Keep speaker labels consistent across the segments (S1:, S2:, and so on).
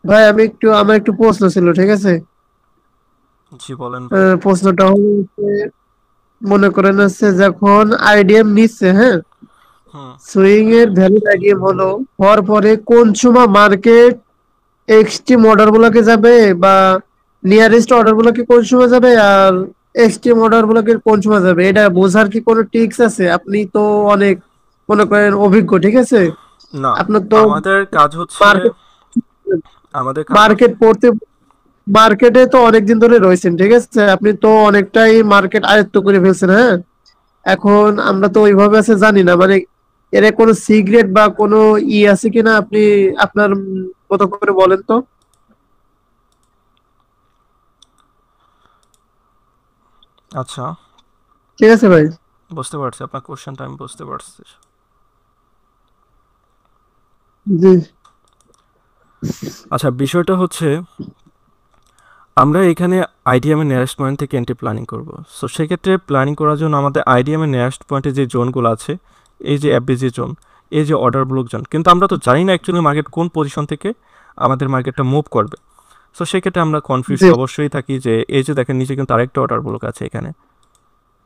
S1: ভাই আমি একটু আমার একটু প্রশ্ন ছিল, ঠিক আছে?
S2: জি বলেন ভাই।
S1: প্রশ্নটা হলো যে, মনে করেন হচ্ছে যখন আইডিএম নিচ্ছে, হ্যাঁ,
S2: হুম।
S1: সুইং এর ভ্যালিড আইডিএম হলো হওয়ার পরে কোন সময় মার্কেট এক্সট্রিম অর্ডার গুলোকে যাবে, বা নিয়ারেস্ট অর্ডার গুলোকে কোন সময় যাবে, আর এক্সট্রিম অর্ডার গুলোকে কোন সময় যাবে, এটা বোঝার কি কোনো ট্রিক্স আছে? আপনি তো অনেক মনে করেন অভিজ্ঞ, ঠিক আছে?
S2: না,
S1: আপনার তো
S2: আমাদের কাজ হচ্ছে,
S1: মার্কেট
S2: আমাদের কাজ হচ্ছে,
S1: মার্কেট পড়তে মার্কেটে তো অনেকদিন ধরে রয়েছেন, ঠিক আছে? আপনি তো অনেকটাই মার্কেট আয়ত্ত করে ফেলছেন, হ্যাঁ। এখন আমরা তো ওইভাবে আছে জানি না, মানে এর কোনো সিক্রেট বা কোনো আছে কিনা, আপনি আপনার মতো করে বলেন তো।
S2: আচ্ছা,
S1: ঠিক আছে ভাই।
S2: বুঝতে পারছি আপনার কোশ্চেনটা, আমি বুঝতে পারছি।
S1: জি
S2: আচ্ছা, বিষয়টা হচ্ছে আমরা এখানে আইডিএমের নিয়ারেস্ট পয়েন্ট থেকে এন্ট্রি প্ল্যানিং করব। সো সেক্ষেত্রে প্ল্যানিং করার জন্য আমাদের আইডিএমের নিয়ারেস্ট পয়েন্টে যে জোনগুলো আছে, এই যে এফবিজি জোন, এই যে অর্ডার ব্লক জোন, কিন্তু আমরা তো জানি না অ্যাকচুয়ালি মার্কেট কোন পজিশন থেকে আমাদের মার্কেটটা মুভ করবে। সো সেক্ষেত্রে আমরা
S1: জি
S2: কনফিউজড অবশ্যই থাকি যে এই যে দেখেন নিচে কিন্তু আরেকটা অর্ডার ব্লক আছে এখানে,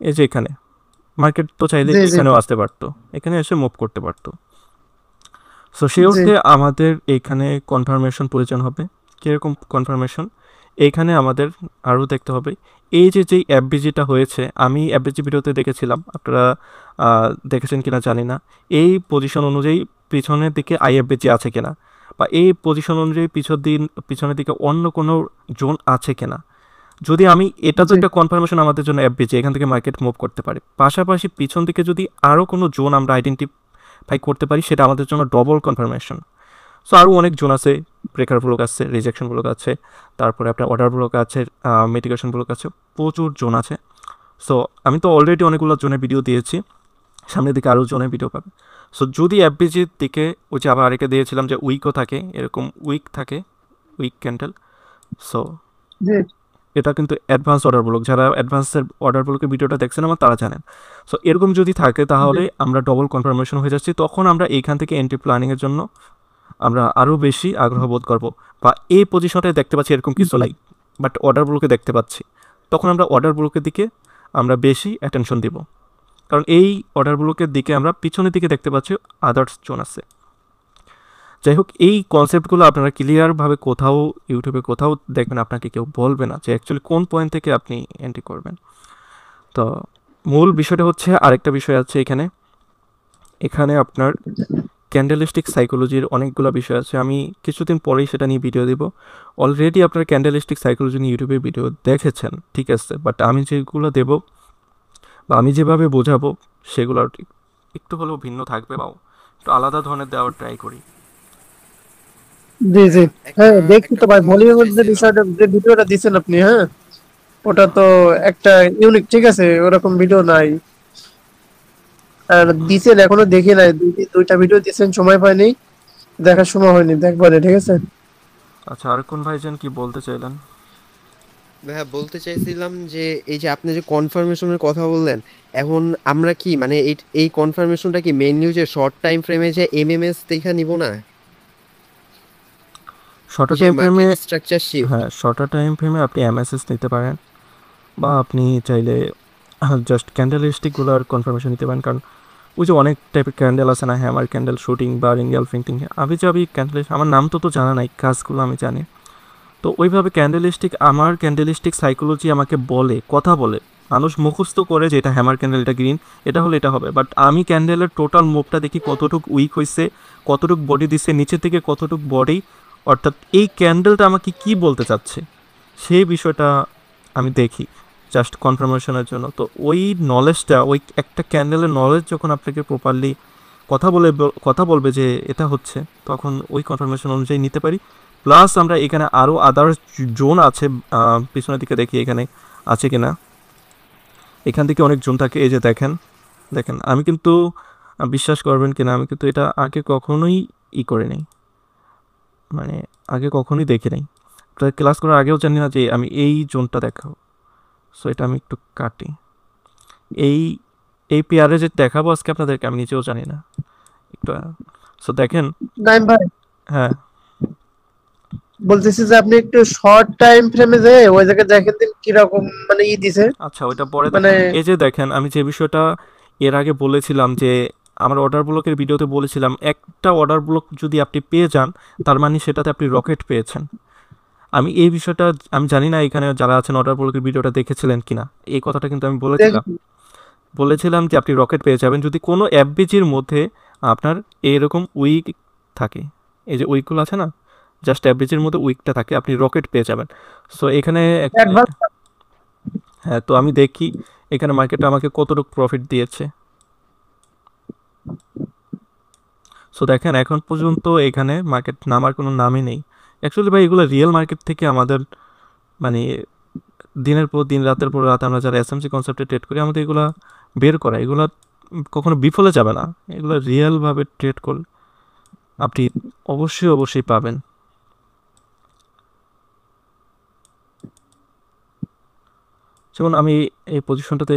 S2: এই যে এখানে মার্কেট তো চাইলে
S1: জি জি
S2: এখানেও আসতে পারতো, এখানে এসে মুভ করতে পারতো। সো সেই
S1: জি
S2: অর্থে আমাদের এইখানে কনফার্মেশন প্রয়োজন হবে। কীরকম কনফার্মেশন? এইখানে আমাদের আরও দেখতে হবে এই যে যেই এফবিজিটা হয়েছে, আমি এফবিজি ভিডিওতে দেখেছিলাম, আপনারা দেখেছেন কিনা জানি না, এই পজিশন অনুযায়ী পিছনের দিকে আইএফবিজি আছে কিনা, বা এই পজিশন অনুযায়ী পিছনের দিকে অন্য কোনো জোন আছে কিনা। যদি আমি, এটা তো
S1: জি
S2: একটা কনফার্মেশন আমাদের জন্য এফবিজি, এখান থেকে মার্কেট মুভ করতে পারে, পাশাপাশি পিছন দিকে যদি আরও কোনো জোন আমরা আইডেন্টিফাই করতে পারি, সেটা আমাদের জন্য ডবল কনফার্মেশন। সো আরও অনেক জোন আছে, ব্রেকার ব্লক আছে, রিজেকশন ব্লক আছে, তারপরে আপনার অর্ডার ব্লক আছে, মিটিগেশন ব্লক আছে, প্রচুর জোন আছে। সো আমি তো অলরেডি অনেকগুলো জোনের ভিডিও দিয়েছি, সামনের দিকে আরও জোনের ভিডিও পাবে। সো যদি এফবিজির দিকে, ওই যে আবার আরেকে দিয়েছিলাম যে উইকও থাকে, এরকম উইক থাকে, উইক ক্যান্ডেল। সো
S1: জি
S2: এটা কিন্তু অ্যাডভান্স অর্ডার ব্লক, যারা অ্যাডভান্সের অর্ডার ব্লকের ভিডিওটা দেখছেন আমার, তারা জানেন। সো এরকম যদি থাকে
S1: জি
S2: তাহলে আমরা ডবল কনফার্মেশন হয়ে যাচ্ছি, তখন আমরা এইখান থেকে এন্ট্রি প্ল্যানিংয়ের জন্য আমরা আরও বেশি আগ্রহ বোধ করবো। বা এই পজিশনটায় দেখতে পাচ্ছি এরকম কিছু নাই, বাট অর্ডার ব্লকে দেখতে পাচ্ছি, তখন আমরা অর্ডার ব্লকের দিকে আমরা বেশি অ্যাটেনশন দিব। কারণ এই অর্ডার ব্লকের দিকে আমরা পিছনের দিকে দেখতে পাচ্ছি আদার্স জোন আছে। যাই হোক, এই কনসেপ্টগুলো আপনারা ক্লিয়ারভাবে কোথাও ইউটিউবে কোথাও দেখবেন, আপনাকে কেউ বলবে না যে অ্যাকচুয়ালি কোন পয়েন্ট থেকে আপনি এন্ট্রি করবেন। তো মূল বিষয়টা হচ্ছে, আরেকটা বিষয় আছে এখানে, এখানে আপনার ক্যান্ডেলিস্টিক সাইকোলজির অনেকগুলো বিষয় আছে, আমি কিছুদিন পরেই সেটা নিয়ে ভিডিও দিব। অলরেডি আপনার ক্যান্ডেলিস্টিক সাইকোলজি নিয়ে ইউটিউবে ভিডিও দেখেছেন, ঠিক আছে, বাট আমি যেগুলো দেব বা আমি যেভাবে বোঝাবো, সেগুলো একটু হলেও ভিন্ন থাকবে, বা একটু আলাদা ধরনের দেওয়ার ট্রাই করি।
S1: জি জি
S3: একটা
S1: হ্যাঁ, দেখছি
S3: একটা
S1: তো ভাই,
S3: কথা বলতে
S1: ভলিউমের যে
S3: চাইছিলাম।
S1: বিষয়টা, যে ভিডিওটা দিচ্ছেন আপনি, হ্যাঁ, ওটা তো একটা ইউনিক, ঠিক আছে? ওরকম ভিডিও নাই। আর
S2: হুম।
S1: দিছেন এখনো দেখি নাই, দুইটা ভিডিও দিছেন, সময় পাইনি, দেখার সময় হয়নি, দেখবারে, ঠিক আছে?
S2: আচ্ছা, আর কোন ভাইজান কি বলতে চাইলেন?
S3: হ্যাঁ, বলতে চাইছিলাম যে এই যে আপনি যে কনফার্মেশনের কথা বললেন, এখন আমরা কি মানে এই কনফার্মেশনটা কি মেইনলি যে শর্ট টাইম ফ্রেমে যে এমএমএস দেখা নিব না,
S2: শর্টার
S3: যে
S2: টাইম ফ্রেমে,
S3: মার্কেট স্ট্রাকচার শিফট।
S2: হ্যাঁ শর্টার টাইম ফ্রেমে আপনি এমএসএস নিতে পারেন, বা আপনি চাইলে জাস্ট ক্যান্ডেলিস্টিকগুলোর কনফার্মেশন নিতে পারেন। কারণ ওই যে অনেক টাইপের ক্যান্ডেল আছে না, হ্যামার ক্যান্ডেল, শুটিং বা রিঙ্গেল ফিন্টিং, আমি যাবি ক্যান্ডেল, আমার নাম তো জানা নাই, কাজগুলো আমি জানি। তো ওইভাবে ক্যান্ডেলিস্টিক, আমার ক্যান্ডেলিস্টিক সাইকোলজি আমাকে বলে, কথা বলে, মানুষ মুখস্থ করে যে এটা হ্যামার ক্যান্ডেল, এটা গ্রিন, এটা হলে এটা হবে, বাট আমি ক্যান্ডেলের টোটাল মুভটা দেখি, কতটুক উইক হয়েছে, কতটুক বডি দিচ্ছে নিচে থেকে, কতটুক বডি, অর্থাৎ এই ক্যান্ডেলটা আমাকে কি বলতে চাচ্ছে, সেই বিষয়টা আমি দেখি জাস্ট কনফার্মেশনের জন্য। তো ওই নলেজটা, ওই একটা ক্যান্ডেলের নলেজ যখন আপনাকে প্রপারলি কথা বলবে যে এটা হচ্ছে, তখন ওই কনফার্মেশন অনুযায়ী নিতে পারি। প্লাস আমরা এখানে আরও আদার্স জোন আছে, পিছনের দিকে দেখি এখানে আছে কিনা, এখান থেকে অনেক জোন থাকে, এই যে দেখেন, দেখেন আমি কিন্তু, বিশ্বাস করবেন কিনা, আমি কিন্তু এটা আগে কখনোই করে নাই, মানে আগে কখনোই দেখি নাই, ক্লাস করার আগেও জানি না যে আমি এই জোনটা দেখাবো। সো এটা আমি একটু কাটি, এই এই পেয়ারে যে দেখাবো আজকে আপনাদেরকে, আমি নিজেও জানি না একটু। সো দেখেন,
S1: নাইম ভাই,
S2: হ্যাঁ
S1: বলতেছি যে আপনি একটু শর্ট টাইম ফ্রেমে যে ওই জায়গায় দেখেন দিন কিরকম মানে দিছে
S2: আচ্ছা, ওইটা পরে
S1: মানে।
S2: দেখেন। এই যে দেখেন, আমি যে বিষয়টা এর আগে বলেছিলাম যে আমার অর্ডার ব্লকের ভিডিওতে বলেছিলাম, একটা অর্ডার ব্লক যদি আপনি পেয়ে যান তার মানে সেটাতে আপনি রকেট পেয়েছেন। আমি এই বিষয়টা, আমি জানি না এখানে যারা আছেন অর্ডার ব্লকের ভিডিওটা দেখেছিলেন কিনা, এই কথাটা কিন্তু আমি বলেছিলাম। বলেছিলাম যে আপনি রকেট পেয়ে যাবেন যদি কোনো এফবিজির মধ্যে আপনার এরকম উইক থাকে। এই যে উইকগুলো আছে না, জাস্ট এফবিজির মধ্যে উইকটা থাকে, আপনি রকেট পেয়ে যাবেন। সো এখানে
S1: অ্যাডভান্স
S2: হ্যাঁ, তো আমি দেখি এখানে মার্কেট আমাকে কতটুকু প্রফিট দিয়েছে। সো দেখেন এখন পর্যন্ত এখানে মার্কেট নামার কোনো নামই নেই। অ্যাকচুয়ালি ভাই এগুলো রিয়েল মার্কেট থেকে আমাদের মানে দিনের পর দিন, রাতের পর রাত আমরা যারা এসএমসি কনসেপ্টে ট্রেড করি, আমাদের এগুলো বের করা, এগুলো কখনো বিফলে যাবে না। এগুলো রিয়েলভাবে ট্রেড করলে আপনি অবশ্যই অবশ্যই পাবেন। যেমন আমি এই পজিশনটাতে,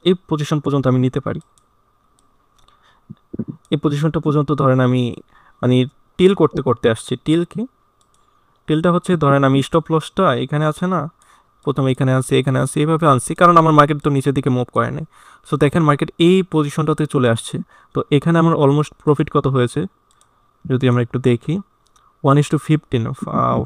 S2: এই পজিশন পর্যন্ত আমি নিতে পারি। এই পজিশনটা পর্যন্ত ধরেন আমি মানে টিল করতে করতে আসছি। টিল কি? টিলটা হচ্ছে ধরেন আমি স্টপ লসটা এখানে আছে না, প্রথমে এখানে আনছি, এখানে আনছি, এইভাবে আনছি, কারণ আমার মার্কেট তো নিচের দিকে মুভ করে নাই। সো দেখেন মার্কেট এই পজিশনটাতে চলে আসছে। তো এখানে আমার অলমোস্ট প্রফিট কত হয়েছে যদি আমরা একটু দেখি, 1:15,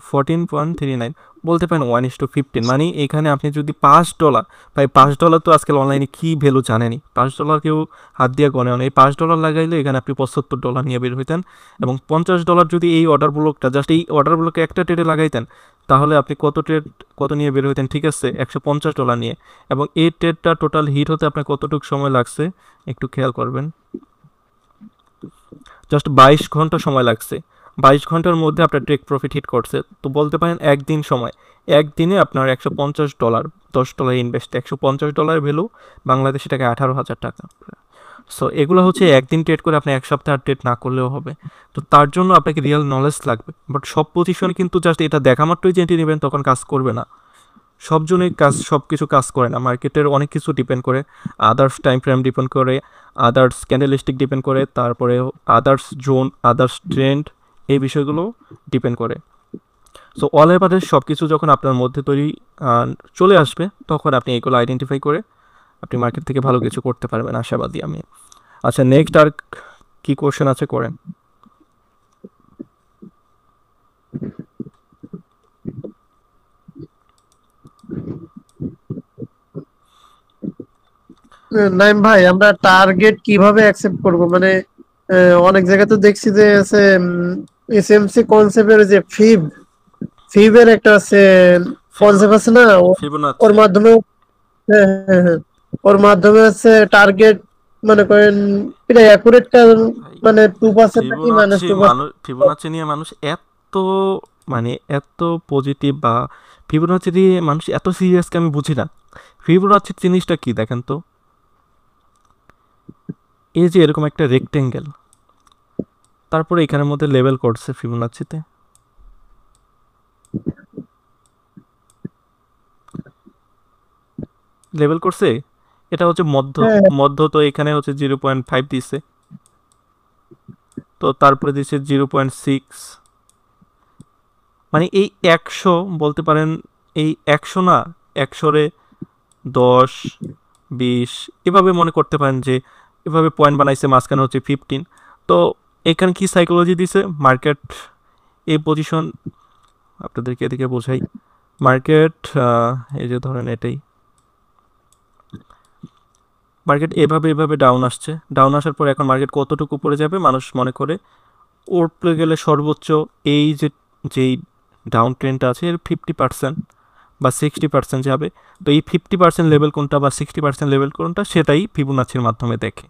S2: 14.39, বলতে পারেন 1:15। মানে এখানে আপনি যদি $5, ভাই $5 তো আজকাল অনলাইনে কী ভ্যালু জানেনি, $5 কেউ হাত দিয়ে গনে অনেক। এই $5 লাগাইলে এখানে আপনি $75 নিয়ে বের হইতেন, এবং $50 যদি এই অর্ডার ব্লকটা, জাস্ট এই অর্ডার ব্লকে একটা ট্রেডে লাগাইতেন, তাহলে আপনি কত নিয়ে বের হইতেন, ঠিক আছে, $150 নিয়ে। এবং এই ট্রেডটা টোটাল হিট হতে আপনার কতটুকু সময় লাগছে একটু খেয়াল করবেন, জাস্ট 22 ঘন্টা সময় লাগছে। 22 ঘন্টার মধ্যে আপনার টেক প্রফিট হিট করছে। তো বলতে পারেন একদিন সময়, একদিনে আপনার $150, $10 ইনভেস্ট, $150 ভ্যালু, বাংলাদেশি টাকায় 18,000 টাকা। সো এগুলো হচ্ছে একদিন ট্রেড করে আপনি এক সপ্তাহ ট্রেড না করলেও হবে। তো তার জন্য আপনাকে রিয়েল নলেজ লাগবে। বাট সব পজিশনে কিন্তু জাস্ট এটা দেখা মাত্রই যে এন্ট্রি নেবেন তখন কাজ করবে না। সব জন্যই সব কিছু কাজ করে না। মার্কেটের অনেক কিছু ডিপেন্ড করে, আদার্স টাইম ফ্রেম ডিপেন্ড করে, আদার্স ক্যান্ডেলস্টিক ডিপেন্ড করে, তারপরে আদার্স জোন, আদার্স ট্রেন্ড, এই বিষয়গুলো ডিপেন্ড করে। সো অল এভারেজ সব কিছু যখন আপনার মধ্যে তৈরি চলে আসবে, তখন আপনি এগুলো আইডেন্টিফাই করে আপনি মার্কেট থেকে ভালো কিছু করতে পারবেন, আশাবাদী আমি। আচ্ছা, নেক্সট আর কি কোশ্চেন আছে করেন।
S1: নাইম ভাই, আমরা টার্গেট কিভাবে অ্যাকসেপ্ট করব? মানে অনেক জায়গায় তো দেখছি যে আছে এসএমসি কনসেপ্টের যে ফিবের একটা আছে কনসেপ্ট আছে না, ওর
S2: ফিবোনাচ্চি।
S1: মাধ্যমে, হ্যাঁ হ্যাঁ হ্যাঁ, ওর মাধ্যমে আছে টার্গেট মনে করেন এটা অ্যাকুরেট মানে 2% নাকি -2%।
S2: ফিবোনাচ্চি নিয়ে মানুষ এত মানে এত পজিটিভ, বা ফিবোনাচ্চি দিয়ে মানুষ এত সিরিয়াসকে আমি বুঝি না। ফিবোনাচ্চির জিনিসটা কি দেখেন তো, এই যে এরকম একটা রেক্টেঙ্গেল, তারপরে এখানের মধ্যে লেভেল করছে ফিবোনাচ্চিতে, লেভেল করছে, এটা হচ্ছে মধ্য, তো এখানে হচ্ছে 0.5 দিছে, তো তারপরে দিছে 0.6। মানে এই 100 বলতে পারেন, এই 100 না, 100-রে 10, 20 এভাবে মনে করতে পারেন যে এভাবে পয়েন্ট বানাইছে, মাঝখানে হচ্ছে 15। তো এখানে কি সাইকোলজি দিছে মার্কেট, এই পজিশন আপনাদেরকে এদিকে বোঝাই। মার্কেট এই যে ধরেন এটাই, মার্কেট এভাবে ডাউন আসছে, ডাউন আসার পর এখন মার্কেট কতটুকু উপরে যাবে মানুষ মনে করে, উপরে গেলে সর্বোচ্চ এই যেই ডাউন ট্রেন্ডটা আছে এর 50% বা 60% যাবে। তো এই 50% লেভেল কোনটা বা 60% লেভেল কোনটা, সেটাই ফিবোনাচির মাধ্যমে দেখে।